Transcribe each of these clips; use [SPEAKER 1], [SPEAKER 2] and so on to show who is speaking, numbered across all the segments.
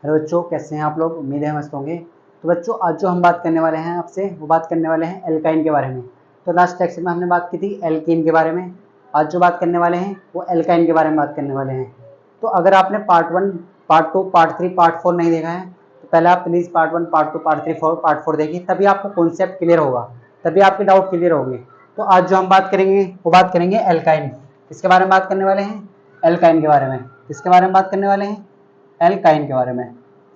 [SPEAKER 1] Hello बच्चों, कैसे हैं आप लोग? उम्मीद है मस्त होंगे। तो बच्चों, आज जो हम बात करने वाले हैं आपसे, वो बात करने वाले हैं एल्काइन के बारे में। तो लास्ट लेक्चर में हमने बात की थी एल्कीन के बारे में। आज जो बात करने वाले हैं वो एल्काइन के बारे में बात करने वाले हैं। तो अगर आपने पार्ट 1, पार्ट 2, पार्ट 3, पार्ट 4 नहीं देखा है तो पहले आप please part 1, part 2, part 3, part 4 देखिए, तभी आपको कॉन्सेप्ट क्लियर होगा, तभी आपके डाउट क्लियर होंगे। तो आज जो हम बात करेंगे वो बात करेंगे एल्काइन। किसके बारे में बात करने वाले हैं? एल्काइन के बारे में। किसके बारे में बात करने वाले हैं? एल्काइन के बारे में।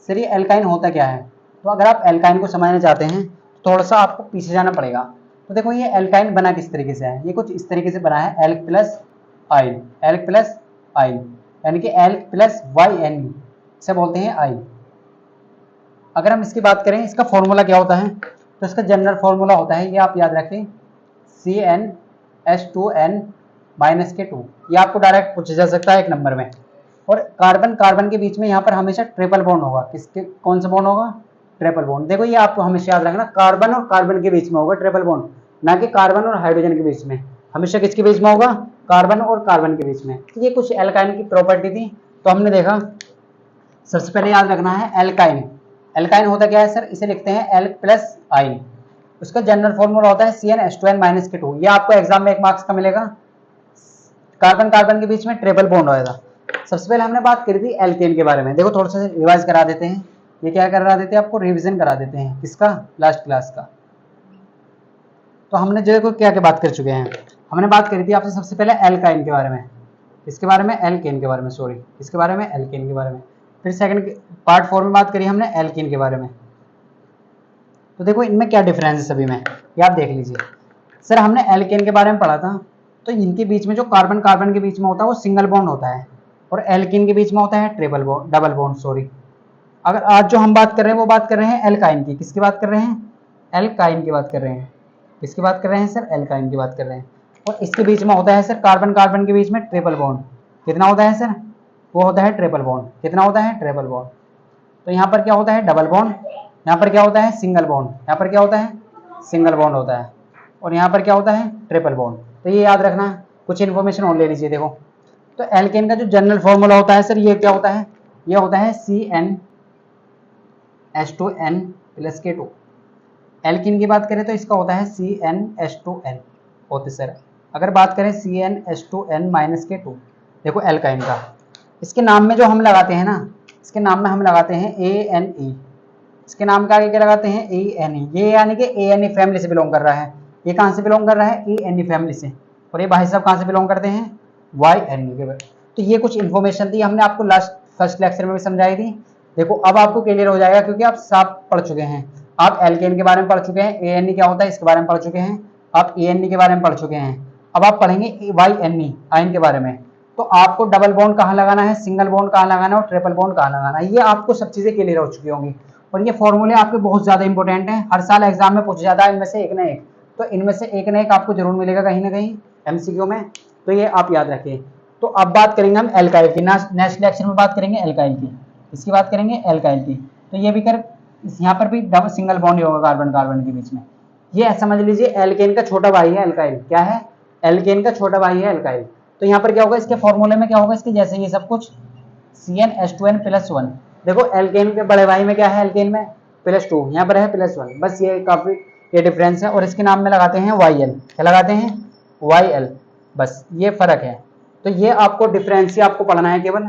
[SPEAKER 1] सर, ये एल्काइन होता क्या है? तो अगर आप एल्काइन को समझना चाहते हैं तो थोड़ा सा आपको पीछे जाना पड़ेगा। तो देखो, ये एल्काइन बना किस तरीके से है। ये कुछ इस तरीके से बना है, एल्क प्लस आइन, एल्क प्लस आइन, यानी कि एल्क प्लस वाई एन से बोलते हैं आइन। अगर हम इसकी बात करें, इसका फॉर्मूला क्या होता है, तो इसका जनरल फॉर्मूला होता है, ये आप याद रखें, CnH2n -2। ये आपको डायरेक्ट पूछा जा सकता है 1 नंबर में। और कार्बन कार्बन के बीच में यहाँ पर हमेशा ट्रिपल बॉन्ड होगा। किसके, कौन सा बॉन्ड होगा? Triple bond. देखो, ये आपको हमेशा याद रखना, कार्बन और कार्बन के बीच में होगा ट्रिपल बॉन्ड, ना कि कार्बन और हाइड्रोजन के बीच में। हमेशा किसके बीच में होगा? कार्बन और कार्बन के बीच में। तो ये कुछ एल्काइन की प्रॉपर्टी थी, तो हमने देखा। सबसे पहले याद रखना है एल्काइन। एल्काइन होता क्या है सर? इसे लिखते हैं एल्क प्लस आइन। उसका जनरल फॉर्मूला होता है CnH2n -2। ये आपको एग्जाम में 1 मार्क्स का मिलेगा। कार्बन कार्बन के बीच में ट्रिपल बॉन्ड होएगा। सबसे पहले हमने बात करी थी एल्केन के बारे में। देखो, थोड़ा सा रिवाइज करा देते हैं। ये क्या करा देते हैं? आपको रिवीजन करा देते हैं। किसका? लास्ट क्लास का। तो हमने जो है क्या क्या बात कर चुके हैं। हमने बात करी थी आपसे सबसे पहले एल्काइन के बारे में। इसके बारे में, एल्केन के बारे में, सॉरी, इसके बारे में, एल्केन के बारे में। फिर सेकंड पार्ट 4 में बात करी हमने एल्कीन के बारे में। तो देखो, इनमें क्या डिफरेंस है सभी में, ये आप देख लीजिए। सर, हमने एल्केन के बारे में पढ़ा था, तो इनके बीच में जो कार्बन कार्बन के बीच में होता है वो सिंगल बॉन्ड होता है, और एल्कीन के बीच में होता है triple bond, double bond, sorry. अगर आज जो हम बात कर रहे हैं वो बात कर रहे हैं एल्काइन की। किसकी बात कर रहे हैं? एल्काइन की बात कर रहे हैं। किसकी बात कर रहे हैं सर? एल्काइन की बात कर रहे हैं। और इसके बीच में होता है सर, कार्बन कार्बन के बीच में ट्रिपल बॉन्ड। कितना होता है सर? वो होता है ट्रिपल बॉन्ड। कितना होता है? Triple bond. तो यहाँ पर क्या होता है? Double bond. यहाँ पर क्या होता है? Single bond. यहाँ पर क्या होता है? सिंगल बॉन्ड होता है। और यहाँ पर क्या होता है? Triple bond. तो ये याद रखना है। कुछ इन्फॉर्मेशन और ले लीजिए। देखो, तो एल्केन का जो जनरल फॉर्मूला होता है सर, ये क्या होता है? ये होता है CnH2n + K2। एल्किन की बात करें तो इसका होता है CnH2n होते सर। अगर बात करें CnH2n -K2, देखो एल्काइन का, इसके नाम में जो हम लगाते हैं ना, इसके नाम में हम लगाते हैं ANE। इसके नाम के आगे क्या लगाते हैं? ANE। ये यानी कि ANE फैमिली से बिलोंग कर रहा है। ये कहाँ से बिलोंग कर रहा है? ANE फैमिली से। और ये भाई साहब कहाँ से बिलोंग करते हैं? YNE के। तो ये कुछ इन्फॉर्मेशन थी, हमने आपको लास्ट फर्स्ट लेक्चर में भी समझाई थी। देखो, अब आपको क्लियर हो जाएगा, क्योंकि आप साफ पढ़ चुके हैं। आप एल्केन के बारे में पढ़ चुके हैं, ANE क्या होता है इसके बारे में पढ़ चुके हैं, आप ANE के बारे में पढ़ चुके हैं। अब आप पढ़ेंगे YNE, आयन के बारे में। तो आपको डबल बॉन्ड कहाँ लगाना है, सिंगल बॉन्ड कहाँ लगाना है, और ट्रिपल बॉन्ड कहाँ लगाना है, ये आपको सब चीजें क्लियर हो चुकी होंगी। और ये फॉर्मूले आपके बहुत ज्यादा इंपॉर्टेंट हैं, हर साल एग्जाम में पूछा जाता है इनमें से एक ना एक। तो इनमें से एक ना एक आपको जरूर मिलेगा कहीं ना कहीं MCQ में। तो ये आप याद रखिए। तो अब बात करेंगे हम एल्काइल की। नेक्स्ट लेक्चर में बात करेंगे एल्काइल की। इसकी बात करेंगे एल्काइल की। तो ये भी कर, यहाँ पर भी डबल सिंगल बॉन्ड ही होगा कार्बन कार्बन के बीच में। ये समझ लीजिए एल्केन का छोटा भाई है एल्काइल। क्या है? एल्केन का छोटा भाई है एल्काइल। तो यहाँ पर क्या होगा? इसके फॉर्मूले में क्या होगा? इसके जैसे ये सब कुछ CnH2n +1। देखो, एल्केन के बड़े भाई में क्या है? एल्केन में +2, यहाँ पर है +1। बस ये काफी, ये डिफरेंस है। और इसके नाम में लगाते हैं YL। क्या लगाते हैं? YL। बस ये फर्क है। तो ये आपको डिफरेंस ही आपको पढ़ना है केवल।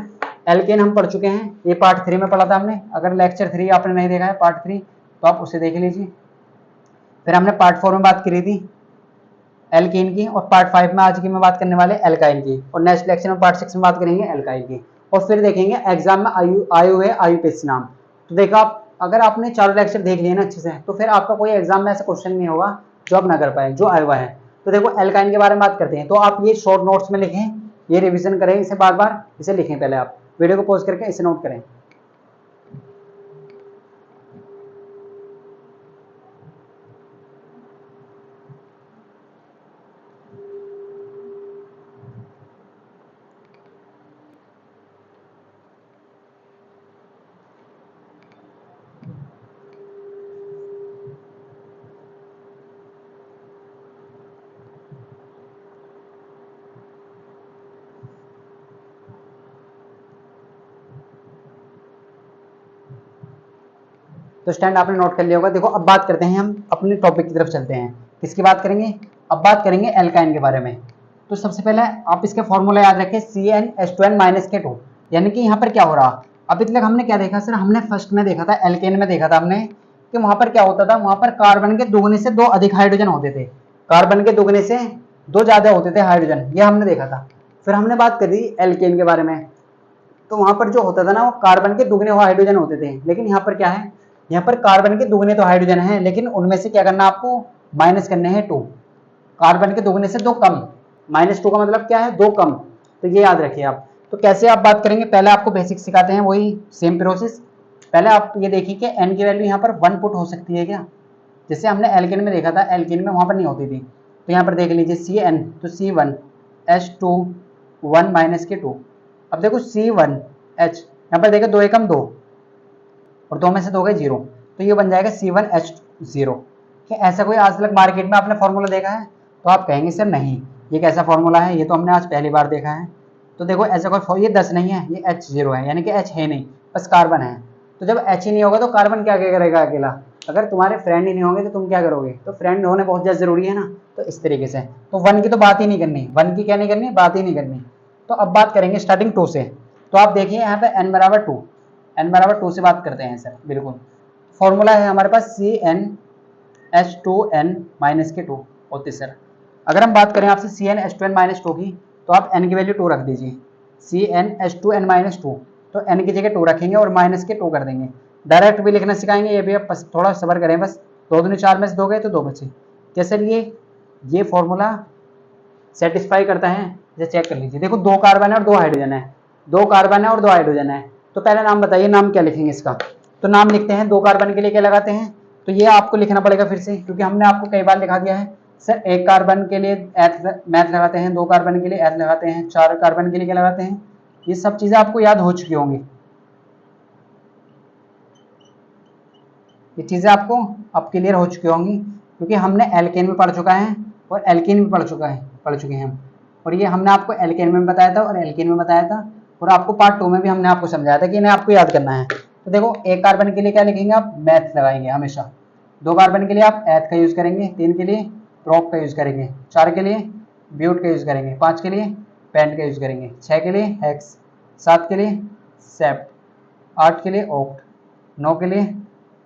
[SPEAKER 1] एल्केन हम पढ़ चुके हैं, ये पार्ट 3 में पढ़ा था हमने। अगर लेक्चर 3 आपने नहीं देखा है, पार्ट 3, तो आप उसे देख लीजिए। फिर हमने पार्ट 4 में बात करी थी एल्कीन की, और पार्ट 5 में आज की मैं बात करने वाले एल्काइन की, और नेक्स्ट लेक्चर में पार्ट 6 में बात करेंगे एल्काइन की। और फिर देखेंगे एग्जाम में आए हुए IUPAC नाम। तो देखो, आप अगर आपने चारों लेक्चर देख लिए ना अच्छे से, तो फिर आपका कोई एग्जाम में ऐसा क्वेश्चन नहीं होगा जो आप ना कर पाए, जो आया हुआ है। तो देखो, एल्काइन के बारे में बात करते हैं। तो आप ये शॉर्ट नोट्स में लिखें, ये रिविजन करें, इसे बार बार इसे लिखें। पहले आप वीडियो को पॉज करके इसे नोट करें। तो स्टैंड आपने नोट कर लिया होगा। देखो अब बात करते हैं, हम अपने टॉपिक की तरफ चलते हैं। किसकी बात करेंगे? अब बात करेंगे एल्काइन के बारे में। तो सबसे पहले आप इसके फॉर्मूला याद रखें, CnH2n - K2। यानी कि यहाँ पर क्या हो रहा, अभी तक हमने क्या देखा सर, हमने फर्स्ट में देखा था, एल्केन में देखा था हमने कि वहां पर क्या होता था, वहां पर कार्बन के दुगने से 2 अधिक हाइड्रोजन होते थे, कार्बन के दुगने से 2 ज्यादा होते थे हाइड्रोजन, ये हमने देखा था। फिर हमने बात करी एल्केन के बारे में, तो वहां पर जो होता था ना, वो कार्बन के दुगने हाइड्रोजन होते थे। लेकिन यहाँ पर क्या है, यहाँ पर कार्बन के दुगने तो हाइड्रोजन है, लेकिन उनमें से क्या करना आपको, माइनस करने हैं 2। कार्बन के दुगने से 2 कम, -2 का मतलब क्या है, 2 कम। तो ये याद रखिए आप। तो कैसे आप बात करेंगे, पहले आपको बेसिक सिखाते हैं, वही सेम प्रोसेस। पहले आप ये देखिए कि n की वैल्यू यहाँ पर 1 पुट हो सकती है क्या, जैसे हमने एल्केन में देखा था, एल्केन में वहां पर नहीं होती थी। तो यहाँ पर देख लीजिए Cn, तो C1H2 1 - K2। अब देखो C1H, यहाँ पर देखो 2 एकम 2 और 2 में से 2 गए 0, तो ये बन जाएगा C1H0। ऐसा कोई आज तक मार्केट में आपने फॉर्मूला देखा है? तो आप कहेंगे सर नहीं, ये कैसा फॉर्मूला है, ये तो हमने आज पहली बार देखा है। तो देखो ऐसा कोई, ये 10 नहीं है, ये H0 है, यानी कि H है नहीं, बस कार्बन है। तो जब H ही नहीं होगा तो कार्बन क्या करेगा अकेला? अगर तुम्हारे फ्रेंड ही नहीं होंगे तो तुम क्या करोगे? तो फ्रेंड होने बहुत ज्यादा जरूरी है ना। तो इस तरीके से, तो 1 की तो बात ही नहीं करनी, 1 की क्या नहीं करनी, बात ही नहीं करनी। तो अब बात करेंगे स्टार्टिंग 2 से। तो आप देखिए यहाँ पे n बराबर 2, n बराबर 2 से बात करते हैं सर, बिल्कुल। फॉर्मूला है हमारे पास CnH2n - K2 होती सर। अगर हम बात करें आपसे CnH2n - 2 की, तो आप n की वैल्यू 2 रख दीजिए, CnH2n - 2, तो n की जगह 2 रखेंगे और माइनस के 2 कर देंगे। डायरेक्ट भी लिखना सिखाएंगे, ये भी आप थोड़ा सब्र करें बस। 2 दूनी 4 में से 2 गए तो 2 बचे। कैसे लिए? ये फॉर्मूला सेटिस्फाई करता है, जैसे चेक कर लीजिए। देखो 2 कार्बन है और 2 हाइड्रोजन है, 2 कार्बन है और 2 हाइड्रोजन है। तो पहले नाम बताइए, नाम क्या लिखेंगे इसका? तो नाम लिखते हैं, 2 कार्बन के लिए क्या लगाते हैं, तो ये आपको लिखना पड़ेगा फिर से, क्योंकि हमने आपको कई बार लिखा दिया है। सर 1 कार्बन के लिए मैथ लगाते हैं, 2 कार्बन के लिए एथ लगाते हैं, 4 कार्बन के लिए क्या लगाते हैं, ये सब चीजें आपको याद हो चुकी होंगी। ये चीजें आपको अब क्लियर हो चुकी होंगी, क्योंकि हमने एल्केन में पढ़ चुका है और एल्केन में पढ़ चुके हैं हम। और ये हमने आपको एल्केन में बताया था और एल्केन में बताया था, और आपको पार्ट 2 में भी हमने आपको समझाया था कि इन्हें आपको याद करना है। तो देखो 1 कार्बन के लिए क्या लिखेंगे आप, मैथ लगाएंगे हमेशा। 2 कार्बन के लिए आप एथ का यूज करेंगे, 3 के लिए प्रोप का यूज करेंगे, 4 के लिए ब्यूट का यूज करेंगे, 5 के लिए पेंट का यूज करेंगे, 6 के लिए हेक्स, 7 के लिए सेप्ट, 8 के लिए ऑक्ट, 9 के लिए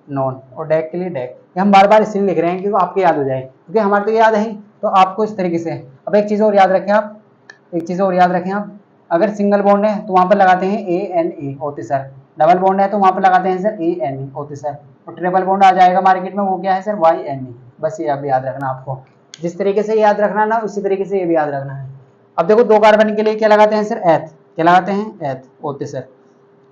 [SPEAKER 1] नॉन, और डेक के लिए डेक। ये हम बार बार इसलिए लिख रहे हैं क्योंकि आपको याद हो जाए, क्योंकि हमारे तो याद है, तो आपको इस तरीके से। अब एक चीज़ और याद रखें आप, एक चीज़ और याद रखें आप, अगर सिंगल बॉन्ड है तो वहां पर लगाते हैं ANE होते सर, डबल बॉन्ड है तो वहां पर लगाते हैं सर ANE होते सर, और ट्रिपल बॉन्ड आ जाएगा मार्केट में, वो क्या है सर, YNE। बस ये अब याद रखना आपको, जिस तरीके से याद रखना ना उसी तरीके से ये भी याद रखना है। अब देखो 2 कार्बन के लिए क्या लगाते हैं सर, एथ, क्या लगाते हैं, एथ होते सर,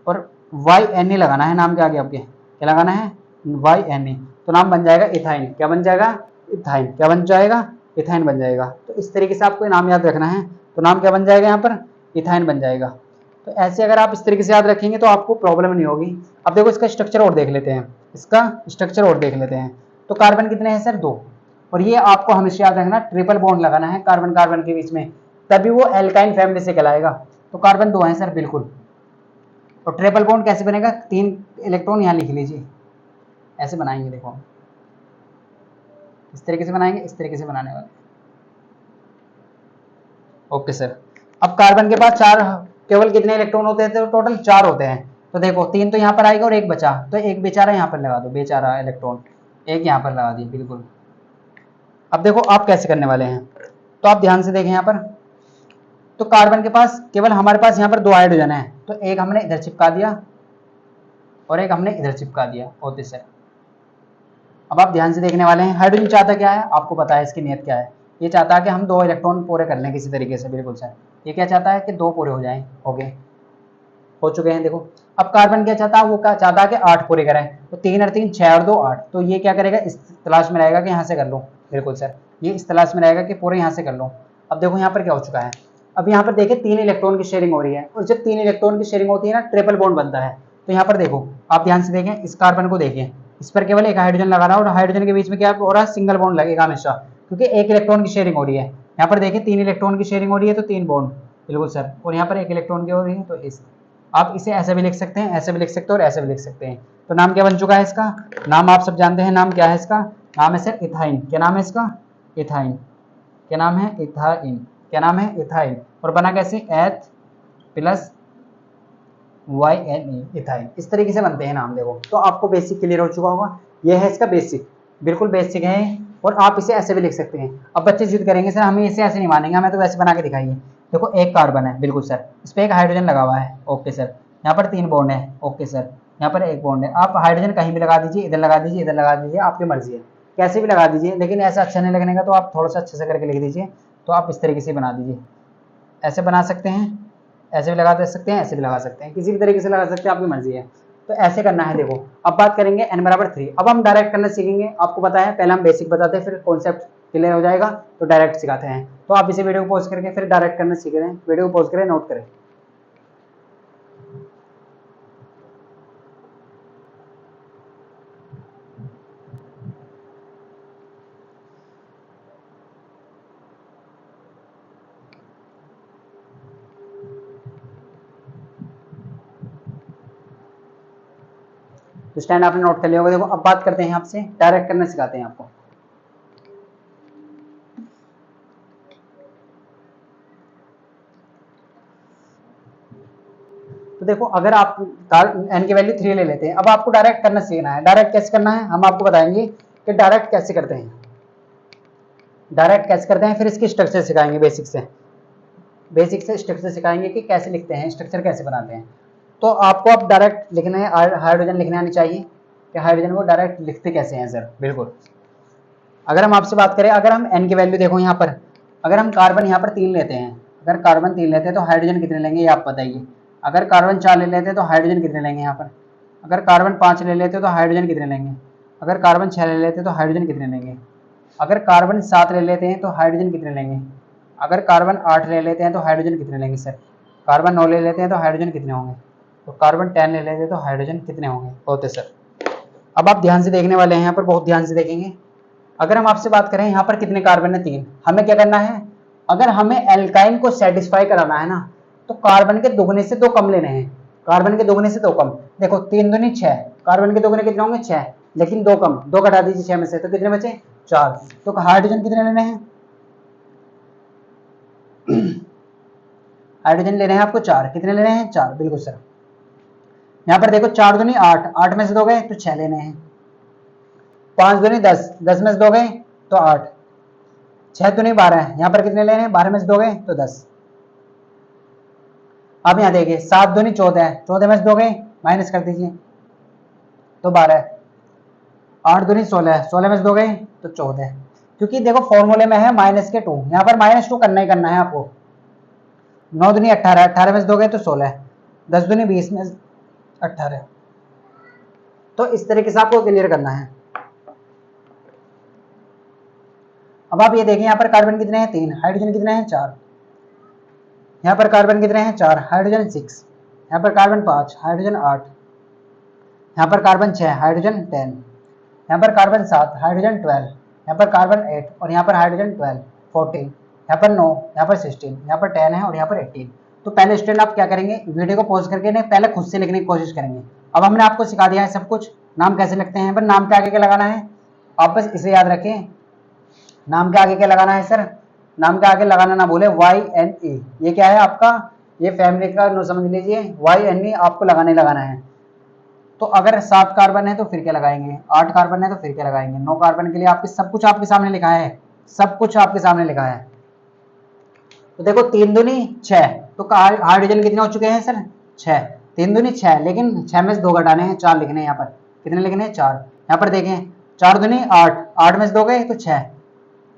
[SPEAKER 1] और YNE लगाना है, नाम के आगे आपके क्या लगाना है, YNE, तो नाम बन जाएगा इथाइन। क्या बन जाएगा, इथाइन। क्या बन जाएगा, इथाइन बन जाएगा। तो इस तरीके से आपको नाम याद रखना है, तो नाम क्या बन जाएगा यहाँ पर, इथाइन बन जाएगा। तो ऐसे अगर आप इस तरीके से याद रखेंगे तो आपको प्रॉब्लम नहीं होगी। अब देखो इसका स्ट्रक्चर और देख लेते हैं, इसका स्ट्रक्चर और देख लेते हैं। तो कार्बन कितने हैं सर, 2, और ये आपको हमेशा याद रखना, ट्रिपल बॉन्ड लगाना है कार्बन कार्बन के बीच में, तभी वो एल्काइन फैमिली से कहलाएगा। तो कार्बन 2 है सर, बिल्कुल। और ट्रिपल बॉन्ड कैसे बनेगा, 3 इलेक्ट्रॉन यहाँ लिख लीजिए, ऐसे बनाएंगे, देखो इस तरीके से बनाएंगे, इस तरीके से बनाने वाले। Okay sir. अब कार्बन के पास 4, केवल कितने इलेक्ट्रॉन होते हैं, तो टोटल 4 होते हैं। तो देखो 3 तो यहाँ पर आएगा और 1 बचा, तो एक बेचारा यहाँ पर लगा दो, बेचारा इलेक्ट्रॉन एक यहाँ पर लगा दिए, बिल्कुल। अब देखो आप कैसे करने वाले हैं, तो आप ध्यान से देखें यहाँ पर। तो कार्बन के पास केवल हमारे पास यहाँ पर 2 हाइड्रोजन है, तो एक हमने इधर चिपका दिया और एक हमने इधर चिपका दिया होते सर। अब आप ध्यान से देखने वाले हैं, हाइड्रोजन चाहता क्या है, आपको पता है इसकी नियत क्या है। ये चाहता है कि हम 2 इलेक्ट्रॉन पूरे कर लें किसी तरीके से, बिल्कुल सर। ये क्या चाहता है कि 2 पूरे हो जाएं, हो गए, हो चुके हैं, देखो। अब कार्बन क्या चाहता है, वो क्या चाहता है कि 8 पूरे करें, तो 3 और 3 6 और 2 8, तो ये क्या करेगा, इस तलाश में रहेगा कि यहाँ से कर लो, बिल्कुल सर, ये इस तलाश में रहेगा कि पूरे यहाँ से कर लो। अब देखो यहाँ पर क्या हो चुका है, अब यहाँ पर देखिए 3 इलेक्ट्रॉन की शेयरिंग हो रही है, और जब 3 इलेक्ट्रॉन की शेयरिंग होती है ना, ट्रिपल बॉन्ड बनता है। तो यहाँ पर देखो आप ध्यान से देखें, इस कार्बन को देखिए, इस पर केवल एक हाइड्रोजन लगा रहा है, और हाइड्रोजन के बीच में क्या हो रहा है, सिंगल बॉन्ड लगेगा हमेशा, क्योंकि 1 इलेक्ट्रॉन की शेयरिंग हो रही है। यहाँ पर देखिए 3 इलेक्ट्रॉन की शेयरिंग हो रही है, तो 3 बॉन्ड, बिल्कुल सर, और यहाँ पर 1 इलेक्ट्रॉन की हो रही है, तो इस, आप इसे ऐसे भी लिख सकते हैं, ऐसे भी लिख सकते हैं और ऐसे भी लिख सकते हैं। तो नाम क्या बन चुका है इसका, नाम आप सब जानते हैं, नाम क्या है इसका, नाम है सर इथाइन। क्या नाम है इसका, इथाइन। क्या नाम है, इथाइन। क्या नाम है, इथाइन। और बना कैसे, H plus Y N E, ethyne. इस तरीके से बनते हैं नाम। देखो तो आपको बेसिक क्लियर हो चुका होगा, ये है इसका बेसिक, बिल्कुल बेसिक है। और आप इसे ऐसे भी लिख सकते हैं। अब बच्चे जिद करेंगे सर हमें इसे ऐसे नहीं मानेंगे, हमें तो वैसे बना के दिखाइए। देखो एक कार्बन है, बिल्कुल सर, इस पर एक हाइड्रोजन लगा हुआ है, ओके सर। यहाँ पर 3 बॉन्ड है, ओके सर। यहाँ पर 1 बॉन्ड है। आप हाइड्रोजन कहीं भी लगा दीजिए, इधर लगा दीजिए, इधर लगा दीजिए, आपकी मर्जी है, कैसे भी लगा दीजिए। लेकिन ऐसा अच्छा नहीं लगने का, तो आप थोड़ा सा अच्छे से करके लिख दीजिए। तो आप इस तरीके से बना दीजिए, ऐसे बना सकते हैं, ऐसे भी लगा दे सकते हैं, ऐसे भी लगा सकते हैं, किसी भी तरीके से लगा सकते हैं, आपकी मर्जी है। तो ऐसे करना है। देखो अब बात करेंगे n बराबर 3। अब हम डायरेक्ट करना सीखेंगे। आपको पता है पहले हम बेसिक बताते हैं, फिर कॉन्सेप्ट क्लियर हो जाएगा तो डायरेक्ट सिखाते हैं। तो आप इसे वीडियो को पॉज करके फिर डायरेक्ट करना सीख रहे हैं। वीडियो को पॉज करें, नोट करें। तो स्टैंड आपने नोट कर लिया होगा। देखो अब बात करते हैं आपसे, डायरेक्ट करना सिखाते हैं आपको। तो देखो अगर आप n की वैल्यू 3 ले लेते हैं, अब आपको डायरेक्ट करना सीखना है। डायरेक्ट कैसे करना है हम आपको बताएंगे कि डायरेक्ट कैसे करते हैं, डायरेक्ट कैसे करते हैं, फिर इसकी स्ट्रक्चर सिखाएंगे बेसिक से। बेसिक से स्ट्रक्चर सिखाएंगे कि कैसे लिखते हैं, स्ट्रक्चर कैसे बनाते हैं। तो आपको अब डायरेक्ट लिखना है, हाइड्रोजन लिखने आनी चाहिए कि हाइड्रोजन को डायरेक्ट लिखते कैसे हैं सर। बिल्कुल, अगर हम आपसे बात करें, अगर हम n की वैल्यू देखो यहाँ पर, अगर हम कार्बन यहाँ पर 3 लेते हैं, अगर कार्बन 3 लेते हैं तो हाइड्रोजन कितने लेंगे ये आप बताइए। अगर कार्बन 4 ले लेते हैं तो हाइड्रोजन कितने लेंगे यहाँ पर। अगर कार्बन 5 ले लेते हैं तो हाइड्रोजन कितने लेंगे। अगर कार्बन 6 ले लेते हैं तो हाइड्रोजन कितने लेंगे। अगर कार्बन 7 ले लेते हैं तो हाइड्रोजन कितने लेंगे। अगर कार्बन 8 ले लेते हैं तो हाइड्रोजन कितने लेंगे सर। कार्बन 9 ले लेते हैं तो हाइड्रोजन कितने होंगे। तो कार्बन 10 ले लेते हैं तो हाइड्रोजन कितने होंगे, होते सर। अब आप ध्यान से देखने वाले हैं, यहाँ पर बहुत ध्यान से देखेंगे। अगर हम आपसे बात करें यहाँ पर कितने कार्बन है, 3, हमें क्या करना है, अगर हमें एल्काइन को सेटिस्फाई कराना है ना, तो कार्बन के दुगने से 2 कम लेने हैं। कार्बन के दुगने से 2 कम। देखो 3 दूनी 6, कार्बन के दुगने कितने होंगे 6, लेकिन 2 कम, 2 घटा दीजिए 6 में से, तो कितने बचे 4। तो हाइड्रोजन कितने लेने हैं, हाइड्रोजन लेने हैं आपको 4। कितने लेने हैं 4, बिल्कुल सर। यहाँ पर देखो 4 दूनी 8, 8 में से 2 गए तो 6 लेने हैं। 5 दूनी 10, 10 में से 2 गए तो 8, 6 दूनी 12, यहाँ पर कितने लेने हैं, 12 में से 2 गए तो 10। अब यहाँ देखिए 7 दूनी 14, 14 में से 2 गए माइनस कर दीजिए तो 12, 8 दूनी 16, 16 में से 2 गए तो 14। क्योंकि देखो फॉर्मूले में है -2, यहाँ पर -2 करना ही करना है आपको। 9 दूनी 18, 18 में से 2 गए तो 16, 10 दूनी 20 में 18। तो इस तरीके से आपको क्लियर करना है। अब आप ये देखें यहाँ पर कार्बन कितने हैं 3, हाइड्रोजन कितने हैं 4। यहाँ पर कार्बन कितने हैं 4, हाइड्रोजन 6। यहाँ पर कार्बन 5, हाइड्रोजन 8। यहाँ पर कार्बन 6, हाइड्रोजन 10। यहाँ पर कार्बन 7, हाइड्रोजन 12। यहाँ पर कार्बन 8 और यहाँ पर हाइड्रोजन 12, 14। यहाँ पर 9, यहाँ पर 16, यहाँ पर 10 है और यहाँ पर 18। तो पहले स्टूडेंट आप क्या करेंगे, वीडियो को पॉज करके नहीं पहले खुद से लिखने की कोशिश करेंगे। अब हमने आपको सिखा दिया है सब कुछ, नाम कैसे लिखते हैं, पर नाम के आगे क्या लगाना है, आप बस इसे याद रखें। नाम के आगे क्या लगाना है सर, नाम के आगे लगाना ना भूले YNE। ये क्या है आपका, ये फैमिली का नो समझ लीजिए, YNE आपको लगाना ही लगाना है। तो अगर 7 कार्बन है तो फिर क्या लगाएंगे, 8 कार्बन है तो फिर क्या लगाएंगे, 9 कार्बन के लिए आपके सब कुछ आपके सामने लिखा है, सब कुछ आपके सामने लिखा है। तो देखो 3 दूनी 6, तो हाइड्रोजन कितने हो चुके हैं सर 6, 3 दूनी 6, लेकिन 6 में से 2 घटाने हैं, 4 लिखने हैं। यहाँ पर कितने लिखने हैं 4। यहाँ पर देखें 4 दूनी 8, 8 में से 2 गए तो 6,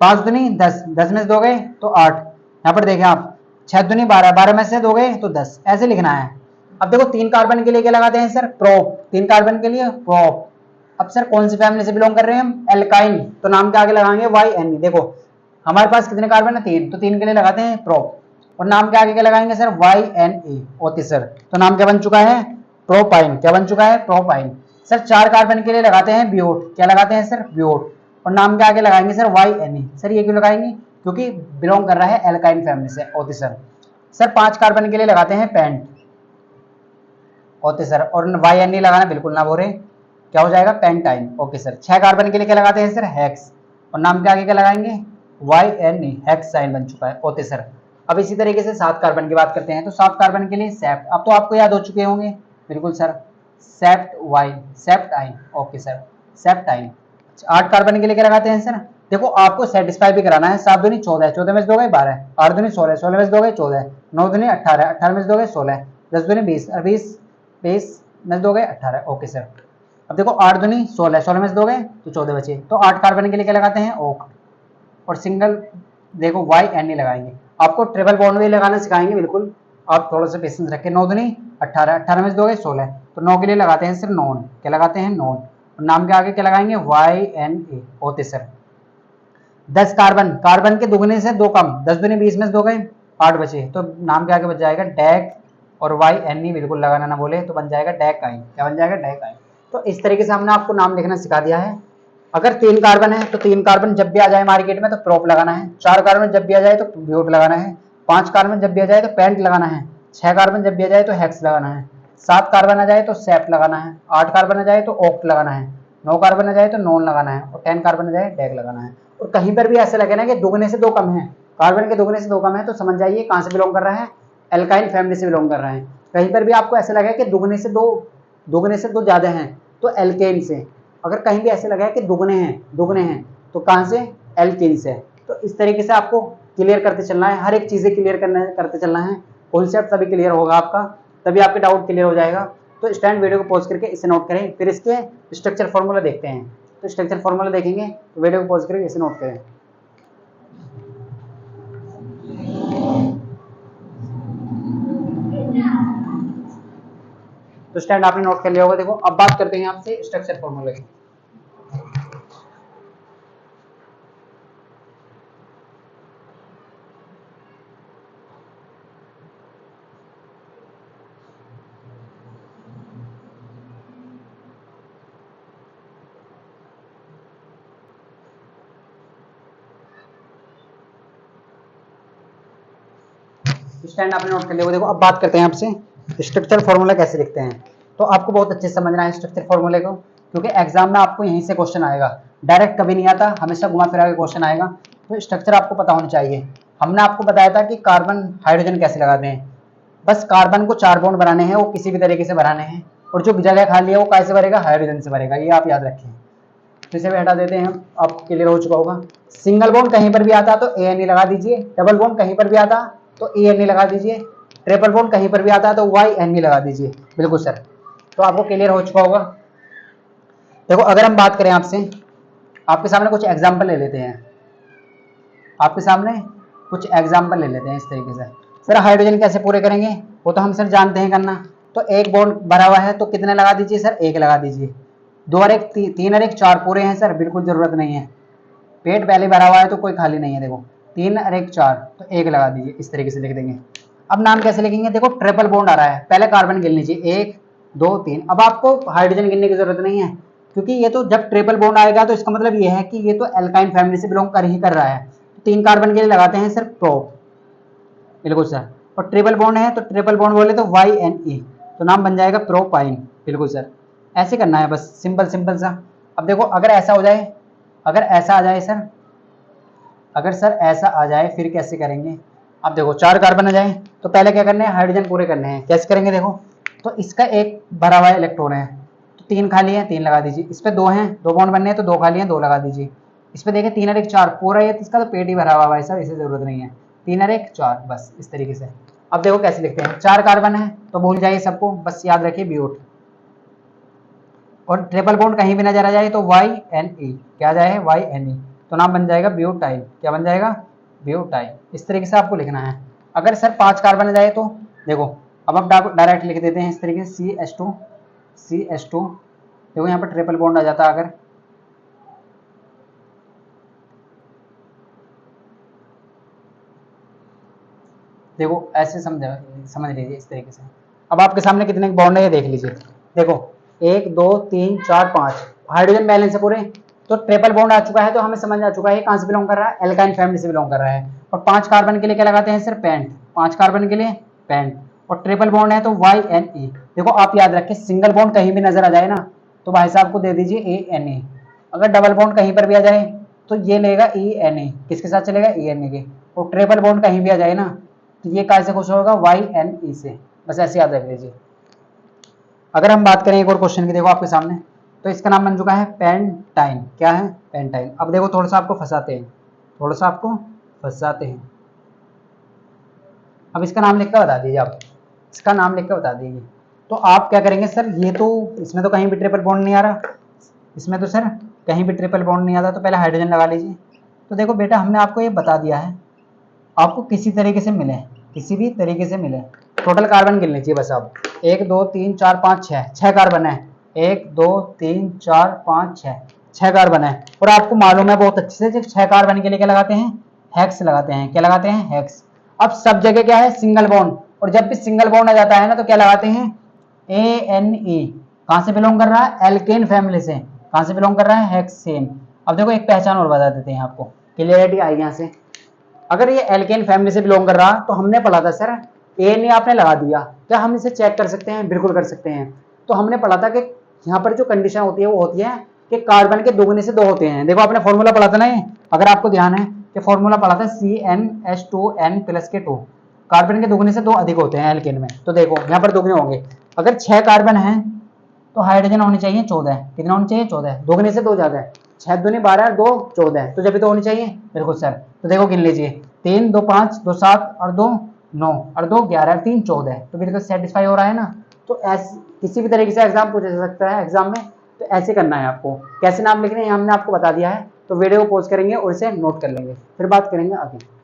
[SPEAKER 1] 5 दूनी 10, 10 में से 2 गए तो 8। यहाँ पर देखें आप 6 दूनी 12, 12 में से 2 गए तो 10, ऐसे लिखना है। अब देखो 3 कार्बन के लिए क्या लगाते हैं सर, प्रोप। 3 कार्बन के लिए प्रोप। अब सर कौन सी फैमिली से बिलोंग कर रहे हैं हम, एल्काइन, तो नाम के आगे लगाएंगे YNE। देखो हमारे पास कितने कार्बन है 3, तो 3 के लिए लगाते हैं प्रोप, और नाम के आगे क्या लगाएंगे सर YNE होती सर। तो नाम क्या बन चुका है, प्रोपाइन। क्या बन चुका है, प्रोपाइन। सर 4 कार्बन के लिए लगाते हैं ब्यूट। क्या लगाते हैं सर, ब्यूट, और नाम के आगे लगाएंगे सर YNE। सर ये क्यों लगाएंगे, क्योंकि बिलोंग कर रहा है एल्काइन फैमिली से, होती सर। सर 5 कार्बन के लिए लगाते हैं पेंट, होते सर, और YNE लगाना बिल्कुल ना भूलें। क्या हो जाएगा, पेंटाइन। Okay sir. 6 कार्बन के लिए क्या लगाते हैं सर, हेक्स, और नाम के आगे क्या लगाएंगे, YNE, हेक्स साइन बन चुका है। Okay sir. अब इसी तरीके से 7 कार्बन की बात करते हैं, तो 7 कार्बन के लिए सेप्ट, अब तो आपको याद हो चुके होंगे, बिल्कुल सर, सेप्ट वाइन, सेप्टाइन। ओके सर, सेप्टाइन। 8 कार्बन के लिए क्या लगाते हैं सर, देखो आपको सेटिस्फाई भी कराना है, 7 दूनी 14, 14 में से 2 गए 12, 8 दूनी 16, 16 में से 2 गए 14, 9 दूनी 18, 18 में से 2 गए 16, 10 दूनी 20, 20 में से 2 गए 18। Okay sir. अब देखो 8 दूनी 16, 16 में से 2 गए तो 14 बचे, तो 8 कार्बन के लिए क्या लगाते हैं, ओक, और सिंगल देखो YNE लगाएंगे। आपको ट्रिपल बॉन्ड भी लगाना सिखाएंगे, बिल्कुल आप थोड़ा सा पेशेंस रखें। 9 दूनी 18, 18 में से 2 गए 16, तो 9 के लिए लगाते हैं सिर्फ नॉन, क्या लगाते हैं, नॉन, और नाम के आगे क्या लगाएंगे, YNA। होते सर। 10 कार्बन, कार्बन के दुगने से 2 कम, 10 दूनी 20 में से 2 गए 8 बचे, तो नाम के आगे बच जाएगा डैक, और YNE बिल्कुल लगाना ना बोले, तो बन जाएगा डैकाइन। क्या बन जाएगा, डैकाइन। तो इस तरीके से हमने आपको नाम लिखना सिखा दिया है। अगर 3 कार्बन है तो 3 कार्बन जब भी आ जाए मार्केट में तो प्रोप लगाना है, 4 कार्बन जब भी आ जाए तो ब्यूट लगाना है, 5 कार्बन जब भी आ जाए तो पेंट लगाना है, 6 कार्बन जब भी आ जाए तो हेक्स लगाना है, 7 कार्बन आ जाए तो सेप्ट लगाना है, 8 कार्बन आ जाए तो ऑक्ट लगाना है, 9 कार्बन आ जाए तो नॉन लगाना है, और 10 कार्बन आ जाए डैक लगाना है। और कहीं पर भी ऐसे लगे ना कि दुगने से 2 कम है, कार्बन के दुगने से 2 कम है, तो समझ जाइए कहाँ से बिलोंग कर रहा है, एल्काइन फैमिली से बिलोंग कर रहा है। कहीं पर भी आपको ऐसे लगे कि दुगने से 2 ज्यादा हैं तो एल्केन से, अगर कहीं भी ऐसे लगा है कि दुगने हैं तो कहाँ से, एल्केन से। तो इस तरीके से आपको क्लियर करते चलना है, हर एक चीजें क्लियर करते चलना है, कॉन्सेप्ट तभी क्लियर होगा आपका, तभी आपके डाउट क्लियर हो जाएगा। तो स्टैंड वीडियो को पॉज करके इसे नोट करें, फिर इसके स्ट्रक्चर फॉर्मूला देखते हैं। तो स्ट्रक्चर फॉर्मूला देखेंगे तो वीडियो को पॉज करके इसे नोट करें। तो स्टैंड आपने नोट कर लिया होगा। देखो अब बात करते हैं आपसे स्ट्रक्चर फॉर्मूला की। स्टैंड आपने नोट कर लिया होगा। देखो अब बात करते हैं आपसे स्ट्रक्चर फॉर्मूला कैसे लिखते हैं। तो आपको बहुत अच्छे से समझना है स्ट्रक्चर फॉर्मूले को, क्योंकि एग्जाम में आपको यहीं से क्वेश्चन आएगा, डायरेक्ट कभी नहीं आता, हमेशा घुमा फिरा के क्वेश्चन आएगा। तो स्ट्रक्चर आपको पता होना चाहिए। हमने आपको बताया था कि कार्बन हाइड्रोजन कैसे लगाते हैं, बस कार्बन को 4 बॉन्ड बनाने हैं, वो किसी भी तरीके से बनाने हैं, और जो जगह खाली है वो कैसे भरेगा, हाइड्रोजन से भरेगा, ये आप याद रखें। तो इसे भी हटा देते हैं हम, आपको क्लियर हो चुका होगा। सिंगल बॉन्ड कहीं पर भी आता तो ANE लगा दीजिए, डबल बॉन्ड कहीं पर भी आता तो ANE लगा दीजिए, ट्रिपल बॉन्ड कहीं पर भी आता है तो YNE लगा दीजिए। बिल्कुल सर, तो आपको क्लियर हो चुका होगा। देखो अगर हम बात करें आपसे, आपके सामने कुछ एग्जाम्पल ले लेते हैं, आपके सामने कुछ एग्जाम्पल ले लेते हैं इस तरीके से। सर हाइड्रोजन कैसे पूरे करेंगे, वो तो हम सर जानते हैं करना। तो एक बॉन्ड भरा हुआ है तो कितने लगा दीजिए सर, 1 लगा दीजिए। 2 और 1 3 और 1 4 पूरे हैं सर, बिल्कुल जरूरत नहीं है। पेट पहले भरा हुआ है तो कोई खाली नहीं है, देखो 3 और 1 4, तो 1 लगा दीजिए, इस तरीके से लिख देंगे। अब नाम कैसे लिखेंगे, देखो ट्रिपल बॉन्ड आ रहा है, पहले कार्बन गिन लीजिए, 1 2 3। अब आपको हाइड्रोजन गिनने की जरूरत नहीं है, क्योंकि ये तो जब ट्रिपल बॉन्ड आएगा तो इसका मतलब ये है कि ये तो एल्काइन फैमिली से बिलोंग कर रहा है। 3 कार्बन के लिए लगाते हैं सर प्रोप, बिल्कुल सर। और ट्रिपल बॉन्ड है तो ट्रिपल बॉन्ड बोले तो YNE, तो नाम बन जाएगा प्रोपाइन। बिल्कुल सर, ऐसे करना है बस, सिंपल सिंपल सा। अब देखो अगर ऐसा हो जाए, अगर ऐसा आ जाए सर, अगर सर ऐसा आ जाए फिर कैसे करेंगे। अब देखो 4 कार्बन आ जाए तो पहले क्या करने हैं, हाइड्रोजन पूरे करने हैं। कैसे करेंगे, देखो तो इसका एक भरा हुआ इलेक्ट्रॉन है तो 3 खाली है, 3 लगा दीजिए। इस पे 2 हैं, 2 बॉन्ड बनने हैं तो 2 खाली हैं, 2 लगा दीजिए। इस पे देखिए 3 और 1 4 पूरा है, इसका तो पेट ही भरा हुआ है सर, इसे जरूरत नहीं है। 3 और 1 4, बस इस तरीके से। अब देखो कैसे लिखते हैं, 4 कार्बन है तो भूल जाइए सबको, बस याद रखिए ब्यूट। और ट्रिपल बॉन्ड कहीं भी नजर आ जाए तो YNE, क्या जाए YNE, तो नाम बन जाएगा ब्यूटाइल। क्या बन जाएगा, ब्यूटाइल। इस तरीके से आपको लिखना है। अगर सर 5 कार्बन आ जाए तो देखो, अब आप डायरेक्ट लिख देते हैं इस तरीके से, CH2। देखो यहाँ पर ट्रिपल बॉन्ड आ जाता अगर, देखो ऐसे समझ लीजिए इस तरीके से। अब आपके सामने कितने बॉन्ड है ये देख लीजिए। देखो 1 2 3 4 5, हाइड्रोजन बैलेंस है पूरे, तो ट्रिपल बॉन्ड आ चुका है, तो हमें समझ आ चुका है कहां से बिलोंग कर रहा है, एल्काइन फैमिली से बिलोंग कर रहा है। और 5 कार्बन के लिए क्या लगाते हैं सर, पेंट। 5 कार्बन के लिए पेंट, और ट्रिपल बॉन्ड है तो YNE। देखो आप याद रखें, सिंगल बॉन्ड कहीं भी नजर आ जाए ना तो भाई साहब को दे दीजिए ANA। अगर डबल बॉन्ड कहीं पर भी आ जाए तो ये लेगा ENA, किसके साथ चलेगा ENA के। और ट्रिपल बॉन्ड कहीं भी आ जाए ना तो ये कैसे खुश होगा YNE से, बस ऐसे याद रख लीजिए। अगर हम बात करें एक और क्वेश्चन की, देखो आपके सामने, तो इसका नाम बन चुका है पेंटाइन। क्या है? पेंटाइन। अब देखो थोड़ा सा आपको फंसाते हैं, थोड़ा सा आपको फंसाते हैं। अब इसका नाम लिख कर बता दीजिए आप, इसका नाम लिख कर बता दीजिए। तो आप क्या करेंगे सर, ये तो इसमें तो कहीं भी ट्रिपल बॉन्ड नहीं आ रहा, इसमें तो सर कहीं भी ट्रिपल बॉन्ड नहीं आता, तो पहले हाइड्रोजन लगा लीजिए। तो देखो बेटा हमने आपको ये बता दिया है, आपको किसी तरीके से मिले, किसी भी तरीके से मिले, टोटल कार्बन गिन लीजिए बस आप। 1 2 3 4 5 6, 6 कार्बन है। 1 2 3 4 5 6, 6 कार्बन है। और आपको मालूम है बहुत अच्छे से 6 कार्बन के लिए क्या लगाते हैं, हेक्स लगाते हैं। क्या लगाते हैं? हेक्स। अब सब जगह क्या है, सिंगल बॉन्ड, और जब भी सिंगल बॉन्ड आ जाता है ना तो क्या लगाते हैं, ANE। कहां से बिलोंग कर रहा है? एल्केन फैमिली से। कहां से बिलोंग कर रहा है? हेक्सेन। अब देखो एक पहचान और बता देते हैं आपको, क्लियरिटी आएगी यहां से। अगर ये एल्केन फैमिली से बिलोंग कर रहा तो हमने पढ़ा था सर ANA आपने लगा दिया, क्या हम इसे चेक कर सकते हैं? बिल्कुल कर सकते हैं। तो हमने पढ़ा था कि यहाँ पर जो कंडीशन होती है वो होती है कि कार्बन के दुगने से 2 होते हैं। देखो आपने फॉर्मूला पढ़ा था ना ये, अगर आपको ध्यान है कि फॉर्मूला पढ़ा था CnH2n + के 2, कार्बन के दुगने से 2 अधिक होते हैं एल्केन में। तो देखो यहाँ पर दुगने होंगे, अगर 6 कार्बन है तो हाइड्रोजन होनी चाहिए 14। कितना होनी चाहिए? 14। दुगने से 2 ज्यादा है, 6 दूनी 12 2 14, तो जब भी तो होनी चाहिए। बिल्कुल सर। तो देखो गिन लीजिए, 3 2 5 2 7 और 2 9 और 2 11 3 14, तो बिल्कुल सेटिस्फाई हो रहा है ना। तो ऐसे किसी भी तरीके से एग्जाम पूछा जा सकता है एग्जाम में, तो ऐसे करना है आपको। कैसे नाम लिखने हैं हमने आपको बता दिया है, तो वीडियो को पॉज करेंगे और इसे नोट कर लेंगे, फिर बात करेंगे आगे।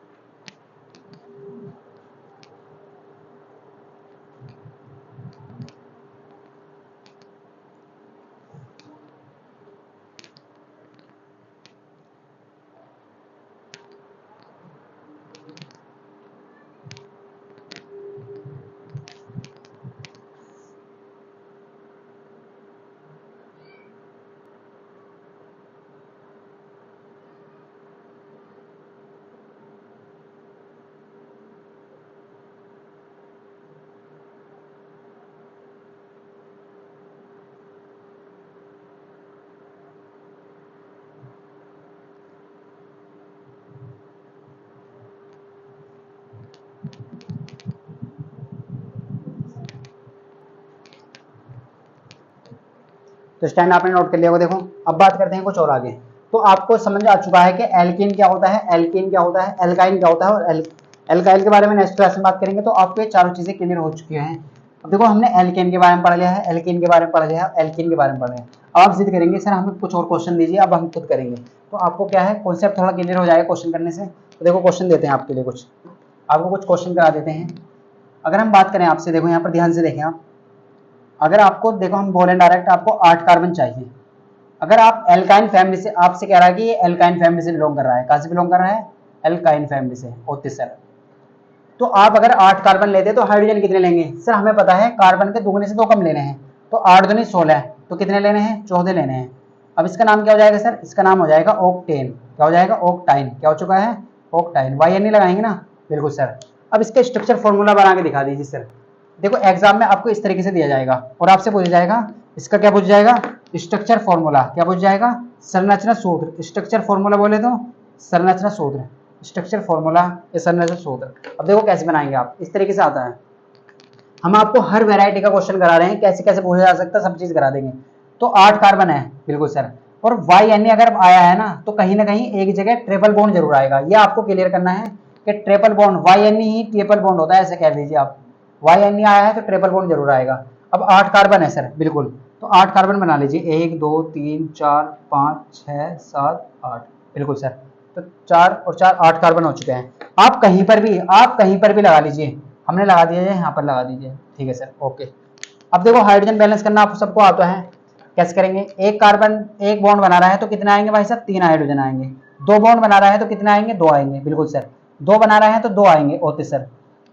[SPEAKER 1] तो स्टैंड आपने नोट कर लिया होगा। देखो अब बात करते हैं कुछ और आगे। तो आपको समझ आ चुका है कि एल्कीन क्या होता है, एल्कीन क्या होता है, एल्काइन क्या होता है, और एल्काइल के बारे में नेक्स्ट क्लास में बात करेंगे। तो आपको ये चारों चीजें क्लियर हो चुकी हैं। अब देखो हमने एल्केन के बारे में पढ़ लिया है, एल्कीन के बारे में पढ़ लिया है, एल्कीन के बारे में पढ़ लिया है। अब आप जिद करेंगे सर हमें कुछ और क्वेश्चन दीजिए, अब हम खुद करेंगे। तो आपको क्या है, कॉन्सेप्ट थोड़ा क्लियर हो जाएगा क्वेश्चन करने से। तो देखो क्वेश्चन देते हैं आपके लिए, कुछ आपको कुछ क्वेश्चन करा देते हैं। अगर हम बात करें आपसे, देखो यहाँ पर ध्यान से देखें आप, अगर आपको देखो हम बोलें डायरेक्ट आपको 8 कार्बन चाहिए। अगर आप एल्काइन फैमिली से, आपसे कह रहा है कि ये एल्काइन फैमिली से बिलोंग कर रहा है, कहां से बिलोंग कर रहा है? एल्काइन फैमिली से। Okay sir. तो आप अगर 8 कार्बन लेते तो हाइड्रोजन कितने लेंगे? सर हमें पता है कार्बन के दुगने से 2 कम लेने हैं, तो 8 दूनी 16, तो कितने लेने हैं? 14 लेने हैं। अब इसका नाम क्या हो जाएगा सर? इसका नाम हो जाएगा ऑक्टेन। क्या हो जाएगा? ऑक्टाइन। क्या हो चुका है? ऑक्टाइन। YN लगाएंगे ना? बिल्कुल सर। अब इसका स्ट्रक्चर फॉर्मूला बना के दिखा दीजिए सर। देखो एग्जाम में आपको इस तरीके से दिया जाएगा और आपसे पूछा जाएगा, इसका क्या पूछ जाएगा? Structure formula. क्या पूछ जाएगा? संरचना सूत्र। स्ट्रक्चर फॉर्मूला बोले तो संरचना सूत्र, स्ट्रक्चर फॉर्मूला या संरचना सूत्र। अब देखो कैसे बनाएंगे आप, इस तरीके से आता है। हम आपको हर वैरायटी का क्वेश्चन करा रहे हैं, कैसे कैसे पूछा जा सकता है सब चीज करा देंगे। तो 8 कार्बन है, बिल्कुल सर। और YN अगर आया है ना तो कहीं ना कहीं एक जगह ट्रिपल बॉन्ड जरूर आएगा, ये आपको क्लियर करना है कि ट्रिपल बॉन्ड YN ही ट्रिपल बॉन्ड होता है, ऐसे कह दीजिए आप। YN आया है तो ट्रिपल बॉन्ड जरूर आएगा। अब 8 कार्बन है सर, बिल्कुल, तो 8 कार्बन बना लीजिए, 1 2 3 4 5 6 7 8, बिल्कुल सर। तो 4 और 4 8 कार्बन हो चुके हैं। आप कहीं पर भी लगा लीजिए, हमने लगा दिया है, यहाँ पर लगा दीजिए, ठीक है सर, ओके। अब देखो हाइड्रोजन बैलेंस करना आप सबको आता है, कैसे करेंगे? एक कार्बन एक बॉन्ड बना रहा है तो कितने आएंगे भाई साहब? 3 हाइड्रोजन आएंगे। 2 बॉन्ड बना रहा है तो कितने आएंगे? 2 आएंगे, बिल्कुल सर। 2 बना रहा है तो 2 आएंगे, ओके सर।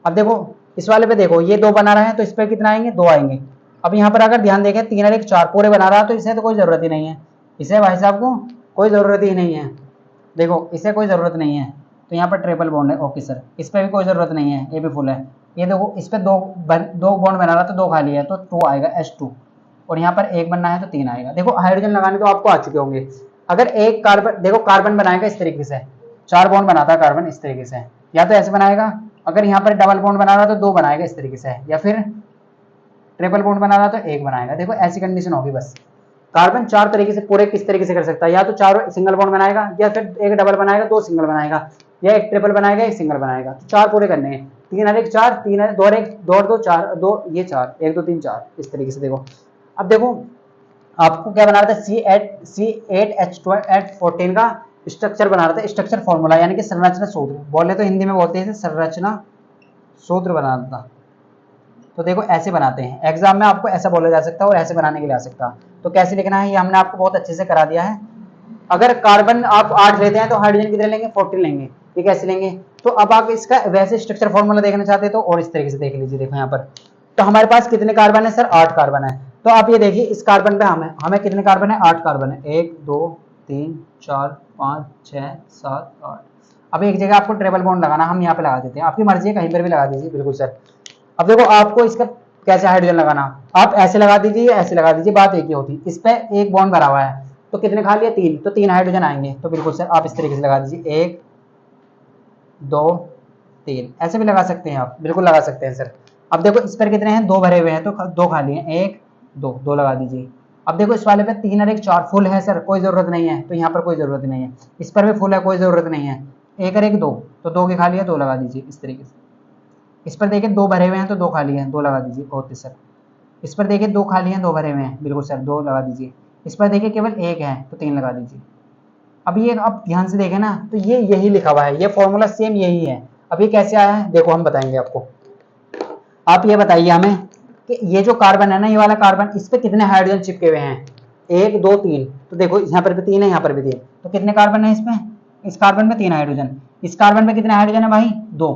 [SPEAKER 1] अब देखो इस वाले पे देखो, ये 2 बना रहा है तो इस पर कितना आएंगे? 2 आएंगे। अब यहाँ पर अगर ध्यान देखें 3 और 1 4 पूरे बना रहा है, तो इसे तो कोई जरूरत ही नहीं है, इसे भाई साहब को कोई जरूरत ही नहीं है। देखो इसे कोई जरूरत नहीं है, तो यहाँ पर ट्रिपल बॉन्ड है, ओके सर। इस पर भी कोई जरूरत नहीं है, ये भी फुल है। ये देखो इस पे दो बॉन्ड बना रहा था, 2 खाली है, तो 2 आएगा H2। और यहाँ पर एक बनना है तो 3 आएगा। देखो हाइड्रोजन लगाने तो आपको आ चुके होंगे। अगर एक कार्बन, देखो कार्बन बनाएगा इस तरीके से, 4 बॉन्ड बनाता है कार्बन इस तरीके से, या तो ऐसे बनाएगा, अगर यहाँ पर डबल बॉन्ड बना रहा तो 2 बनाएगा इस तरीके से, या फिर ट्रिपल बॉन्ड बना रहा तो 1 बनाएगा। देखो ऐसी कंडीशन होगी बस। कार्बन 4 तरीके से पूरे किस तरीके से कर सकता है, या तो 4 सिंगल बॉन्ड बनाएगा, या फिर एक डबल बनाएगा 2 सिंगल बनाएगा, या एक ट्रिपल बनाएगा 1 सिंगल बनाएगा। तो 4 पूरे करने हैं, 3 और 1 4, 3 और 2 और 1 2 और 2 4, 2 ये 4, 1 2 3 4 इस तरीके से। देखो अब देखो आपको क्या बना रहा था, C8H14 का स्ट्रक्चर बना रहा था, स्ट्रक्चर फॉर्मूला यानी कि संरचना सूत्र, बोले तो हिंदी में बोलते हैं संरचना सूत्र बना रहा था। तो देखो ऐसे बनाते हैं, एग्जाम में आपको ऐसा बोला जा सकता है और ऐसे बनाने के लिए आ सकता है। तो कैसे लिखना है ये हमने आपको बहुत अच्छे से करा दिया है। अगर कार्बन आप 8 लेते हैं तो हाइड्रोजन कितने लेंगे, 14 लेंगे। ये कैसे लेंगे, तो अब आप इसका वैसे स्ट्रक्चर फॉर्मूला देखना चाहते हैं तो और इस तरीके से देख लीजिए। देखो यहाँ पर तो हमारे पास कितने कार्बन है सर, 8 कार्बन है। तो आप ये देखिए इस कार्बन पे हमें कितने कार्बन है, 8 कार्बन है, 1 2 3 4 5 6 7 8। अब एक जगह आपको ट्रिपल बॉन्ड लगाना, हम यहाँ पे लगा देते हैं, आपकी मर्जी है कहीं पर भी लगा दीजिए, बिल्कुल सर। अब देखो आपको इसका कैसे हाइड्रोजन लगाना, आप ऐसे लगा दीजिए, ऐसे लगा दीजिए, बात एक ही होती। इस पे एक बॉन्ड भरा हुआ है तो कितने खा लिया, 3, तो 3 हाइड्रोजन आएंगे। तो बिल्कुल सर आप इस तरीके से लगा दीजिए, 1 2 3, ऐसे भी लगा सकते हैं आप, बिल्कुल लगा सकते हैं सर। अब देखो इस पर कितने हैं, 2 भरे हुए हैं तो 2 खाली हैं, 1 2 लगा दीजिए। अब देखो इस वाले पे 3 और 1 4 फुल है सर, कोई जरूरत नहीं है, तो यहाँ पर कोई जरूरत नहीं है। इस पर भी फुल है, कोई जरूरत नहीं है, 1 और 1 2, तो 2 के खाली है, 2 लगा दीजिए इस तरीके से। इस पर देखिए 2 भरे हुए हैं तो 2 खाली हैं, 2 लगा दीजिए। Okay sir. इस पर देखिए 2 खाली हैं, 2 भरे हुए हैं, बिल्कुल सर 2 लगा दीजिए। इस पर देखिए केवल 1 है तो 3 लगा दीजिए। अब ये आप ध्यान से देखें ना तो ये यही लिखा हुआ है, ये फॉर्मूला सेम यही है। अब ये कैसे आया है देखो हम बताएंगे आपको। आप ये बताइए हमें कि ये जो कार्बन है ना, ये वाला कार्बन, इस पे कितने हाइड्रोजन चिपके हुए हैं, 1 2 3। तो देखो यहाँ पर भी 3 है, यहाँ पर भी 3, तो कितने कार्बन है इसमें, इस कार्बन में 3 हाइड्रोजन। इस कार्बन में कितने हाइड्रोजन है भाई, 2,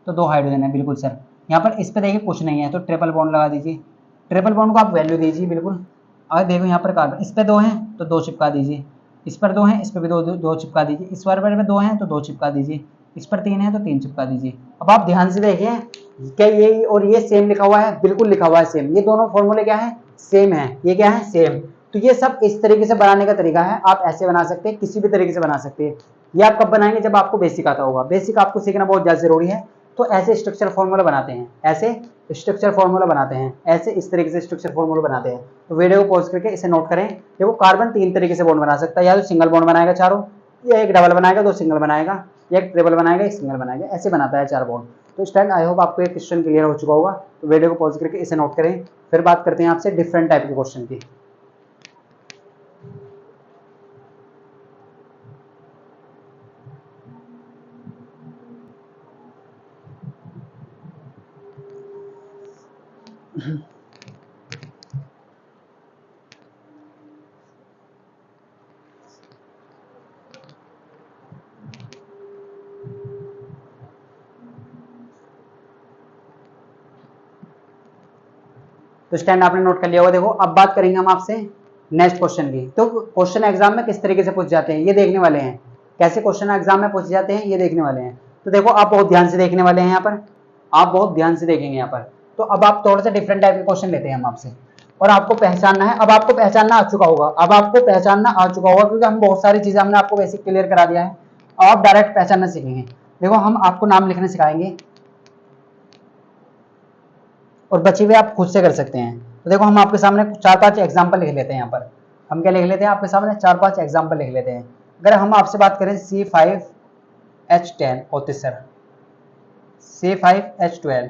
[SPEAKER 1] तो 2 हाइड्रोजन है, बिल्कुल सर। यहाँ पर इस पे देखिए कुछ नहीं है तो ट्रिपल बॉन्ड लगा दीजिए। ट्रिपल बॉन्ड को आप वैल्यू दीजिए बिल्कुल। और देखो यहाँ पर कार्बन, इस पे 2 हैं तो 2 चिपका दीजिए, इस पर 2 हैं, इस पर भी 2 चिपका दीजिए, इस पर 2 हैं तो 2 चिपका दीजिए, इस पर 3 है तो 3 चिपका दीजिए। अब आप ध्यान से देखिए क्या ये और ये सेम लिखा हुआ है, बिल्कुल लिखा हुआ है सेम, ये दोनों फॉर्मूले क्या है, सेम है, ये क्या है, सेम। तो ये सब इस तरीके से बनाने का तरीका है, आप ऐसे बना सकते हैं, किसी भी तरीके से बना सकते हैं। ये आप कब बनाएंगे, जब आपको बेसिक आता होगा, बेसिक आपको सीखना बहुत ज्यादा जरूरी है। तो ऐसे स्ट्रक्चर फॉर्मूला बनाते हैं, ऐसे स्ट्रक्चर फॉर्मूला बनाते हैं, ऐसे इस तरीके से स्ट्रक्चर फॉर्मूला बनाते हैं। तो वीडियो को पॉज करके इसे नोट करें। देखो कार्बन 3 तरीके से बॉन्ड बना सकता है, या तो सिंगल बॉन्ड बनाएगा चारों, या एक डबल बनाएगा 2 सिंगल बनाएगा, या एक ट्रिपल बनाएगा 1 सिंगल बनाएगा, ऐसे बनाता है 4 बॉन्ड। तो स्टूडेंट आई होप आपको ये क्वेश्चन क्लियर हो चुका होगा। तो वीडियो को पॉज करके इसे नोट करें, फिर बात करते हैं आपसे डिफरेंट टाइप के क्वेश्चन की। तो स्टैंड आपने नोट कर लिया होगा। देखो अब बात करेंगे हम आपसे नेक्स्ट क्वेश्चन की। तो क्वेश्चन एग्जाम में किस तरीके से पूछ जाते हैं ये देखने वाले हैं, कैसे क्वेश्चन एग्जाम में पूछ जाते हैं ये देखने वाले हैं। तो देखो आप बहुत ध्यान से देखने वाले हैं, यहाँ पर आप बहुत ध्यान से देखेंगे यहाँ पर। तो अब आप थोड़ा सा डिफरेंट टाइप के क्वेश्चन लेते हैं हम आपसे, और आपको पहचानना है। अब आपको पहचानना आ चुका होगा, अब आपको पहचानना आ चुका होगा, क्योंकि हम बहुत सारी चीजें हमने आपको बेसिक क्लियर करा दिया है, आप डायरेक्ट पहचानना सीखेंगे। देखो हम आपको नाम लिखना सिखाएंगे, और बचे हुए आप खुद से कर सकते हैं। तो देखो हम आपके सामने 4-5 एग्जाम्पल लिख लेते हैं। यहाँ पर हम क्या लिख लेते हैं, आपके सामने 4-5 एग्जाम्पल लिख लेते हैं। अगर हम आपसे बात करें C5H10 होते सर, C5H12,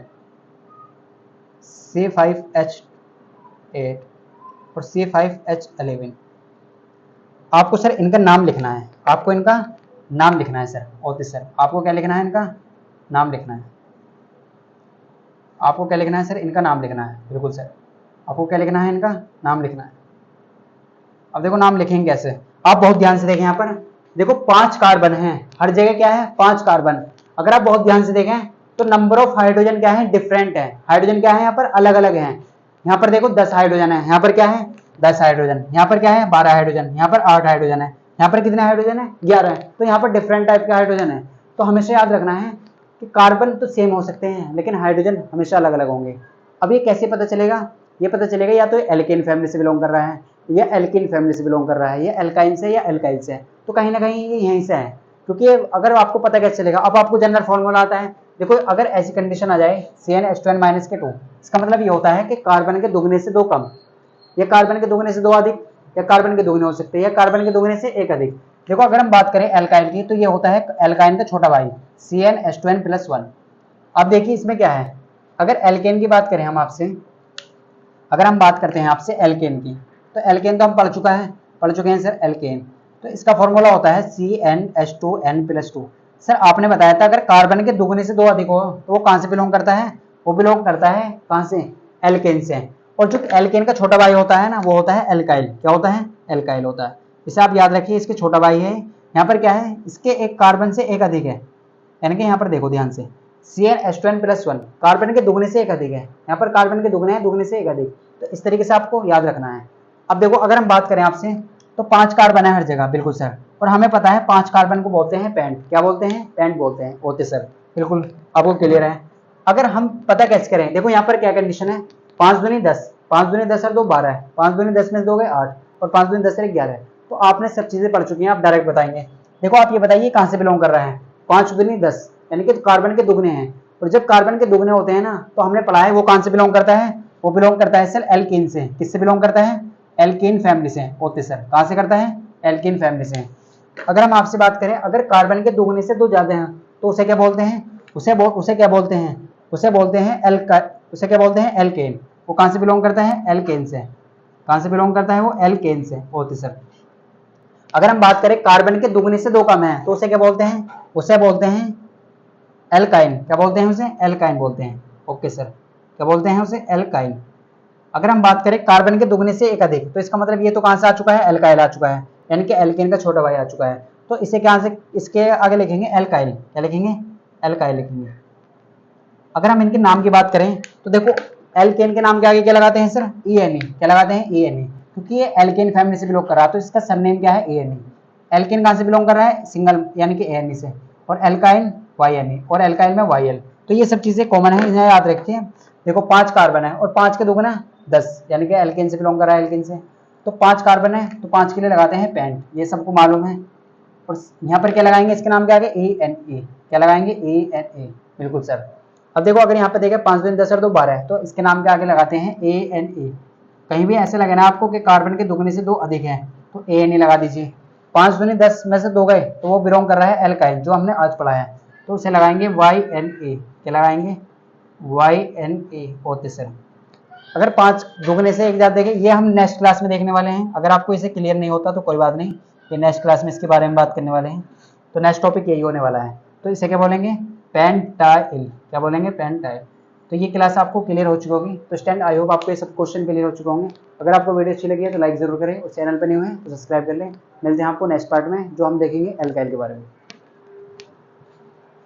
[SPEAKER 1] C5H8 और C5H11, आपको सर इनका नाम लिखना है, आपको इनका नाम लिखना है सर। होते सर आपको क्या लिखना है, इनका नाम लिखना है। आपको क्या लिखना है सर, इनका नाम लिखना है, बिल्कुल सर। आपको क्या लिखना है, इनका नाम लिखना है। अब देखो नाम लिखेंगे कैसे, आप बहुत ध्यान से देखें। यहाँ पर देखो 5 कार्बन हैं, हर जगह क्या है, 5 कार्बन। अगर आप बहुत ध्यान से देखें तो नंबर ऑफ हाइड्रोजन क्या है, डिफरेंट है। हाइड्रोजन क्या है, यहाँ पर अलग अलग है। यहाँ पर देखो 10 हाइड्रोजन है, यहाँ पर क्या है 10 हाइड्रोजन, यहाँ पर क्या है 12 हाइड्रोजन, यहाँ पर 8 हाइड्रोजन है, यहाँ पर कितने हाइड्रोजन है 11 है। तो यहाँ पर डिफरेंट टाइप के हाइड्रोजन है। तो हमेशा याद रखना है कि कार्बन तो सेम हो सकते हैं लेकिन हाइड्रोजन हमेशा अलग अलग होंगे। अब ये कैसे पता चलेगा, ये पता चलेगा या तो एल्केन फैमिली से बिलोंग कर रहा है या एल्किन फैमिली से बिलोंग कर रहा है, या एल्काइन से या एल्काइल से, तो कहीं ना कहीं ये यहीं से है। क्योंकि अगर आपको पता कैसे चलेगा, अब आपको जनरल फॉर्मूला आता है। देखो अगर ऐसी कंडीशन आ जाए CnH2n-2, इसका मतलब ये होता है कि कार्बन के दुगने से 2 कम, या कार्बन के दुगने से 2 अधिक, या कार्बन के दुगने हो सकते हैं, या कार्बन के दुगने से 1 अधिक। देखो अगर हम बात करें एल्काइन की, तो ये होता है एल्काइन का छोटा भाई CnH2n+1। अब देखिए इसमें क्या है, अगर एल्केन की बात करें हम आपसे, अगर हम बात करते हैं आपसे एल्केन की, तो एल्केन तो हम पढ़ चुके हैं सर एल्केन। तो इसका फॉर्मूला होता है CnH2n+2। सर आपने बताया था अगर कार्बन के दुगने से 2 अधिक हो तो वो कहां से बिलोंग करता है, वो बिलोंग करता है कहां से, एल्केन से। और जो एल्केन का छोटा भाई होता है ना, वो होता है एल्काइल। क्या होता है, एल्काइल होता है। इसे आप याद रखिए, इसके छोटा भाई है। यहाँ पर क्या है, इसके एक कार्बन से 1 अधिक है, यानी कि यहाँ पर देखो ध्यान से, CnH2n+1 कार्बन के दुगने से 1 अधिक है, यहाँ पर कार्बन के दुगने हैं, दुगने से 1 अधिक। तो इस तरीके से आपको याद रखना है। अब देखो अगर हम बात करें आपसे, तो 5 कार्बन है हर जगह, बिल्कुल सर। और हमें पता है 5 कार्बन को बोलते हैं पेंट। क्या बोलते हैं, पेंट बोलते हैं, होते सर, बिल्कुल आपको क्लियर है। अगर हम पता कैसे करें, देखो यहाँ पर क्या कंडीशन है, 5 दूनी 10, 5 दूनी 10 और 2 12 है, 5 दूनी 10 में से 2 गए 8, और 5 दूनी 10 से 11 है। तो आपने सब चीजें पढ़ चुकी हैं, आप डायरेक्ट बताएंगे। देखो आप ये बताइए कहां से बिलोंग कर रहा है, 5 दूनी 10 यानी कि कार्बन के दुगने हैं। और जब कार्बन के दुगने होते हैं ना, तो हमने पढ़ा है वो कहां से बिलोंग करता है, वो बिलोंग करता है सर एल्कीन से। किससे बिलोंग करता है, एल्कीन फैमिली से होते सर। कहां से करता है, एल्कीन फैमिली से। अगर हम आपसे बात करें, अगर कार्बन के दुगने से 2 ज्यादा हैं तो उसे क्या बोलते हैं, उसे क्या बोलते हैं, उसे बोलते क्या बोलते हैं, एल्केन। वो कहां से बिलोंग करता है, एल्केन से। कहां से बिलोंग करता है वो, एल्केन से होते सर। अगर हम बात करें कार्बन के दुगने से 2 कम है तो उसे क्या बोलते हैं, उसे बोलते हैं एल्काइन। क्या बोलते हैं उसे, एल्काइन बोलते हैं। ओके सर, क्या बोलते हैं उसे, एल्काइन। अगर हम बात करें कार्बन के दुगने से 1 अधिक, तो इसका मतलब ये तो कहां से आ चुका है, एल्काइल आ चुका है, यानी कि एल्केन का छोटा भाई आ चुका है। तो इसे क्या से, इसके आगे लिखेंगे एल्काइल। क्या लिखेंगे, एल्काइल लिखेंगे। अगर हम इनके नाम की बात करें, तो देखो एल्केन के नाम के आगे क्या लगाते हैं सर, ENE। क्या लगाते हैं, ENE, क्योंकि ये एल्केन फैमिली से बिलोंग कर रहा है, तो इसका सरनेम क्या है, ENE। एल्केन कहां से बिलोंग कर रहा है, सिंगल यानी कि ENE से, और एल्काइल YNE, और एल्काइल में YL। तो ये सब चीजें कॉमन है, इन्हें याद रखते हैं। देखो 5 कार्बन है, और 5 के दुगना 10, यानी कि एल्केन से बिलोंग कर रहा है, एल्केन से। तो 5 कार्बन है, तो 5 के लिए लगाते हैं पेंट, ये सबको मालूम है। और यहाँ पर क्या लगाएंगे, इसके नाम के आगे ENA। क्या लगाएंगे, ENA, बिल्कुल सर। अब देखो अगर यहाँ पे देखें 5 दूनी 10 और 2 12 है, तो इसके नाम के आगे लगाते हैं ANA। कहीं भी ऐसे लगे ना आपको कि कार्बन के दुगने से 2 अधिक है, तो ANA लगा दीजिए। 5 दूनी 10 में से 2 गए, तो वो बिलोंग कर रहा है एल्काइल, जो हमने आज पढ़ा है, तो उसे लगाएंगे YNA। क्या लगाएंगे, YNA होते सर। अगर 5 दुगने से 1 ज्यादा देखें, ये हम नेक्स्ट क्लास में देखने वाले हैं। अगर आपको इसे क्लियर नहीं होता तो कोई बात नहीं, ये नेक्स्ट क्लास में इसके बारे में बात करने वाले हैं। तो नेक्स्ट टॉपिक यही होने वाला है। तो इसे क्या बोलेंगे, पेंटाइल। क्या बोलेंगे, पेंटाइल। तो ये क्लास आपको क्लियर हो चुकी होगी। तो स्टैंड, आई होप आपको ये सब क्वेश्चन क्लियर हो चुके होंगे। अगर आपको वीडियो अच्छी लगी है तो लाइक जरूर करें, और चैनल पर नहीं हुए तो सब्सक्राइब कर लें। मिलते हैं आपको नेक्स्ट पार्ट में, जो हम देखेंगे एल्काइल के बारे में।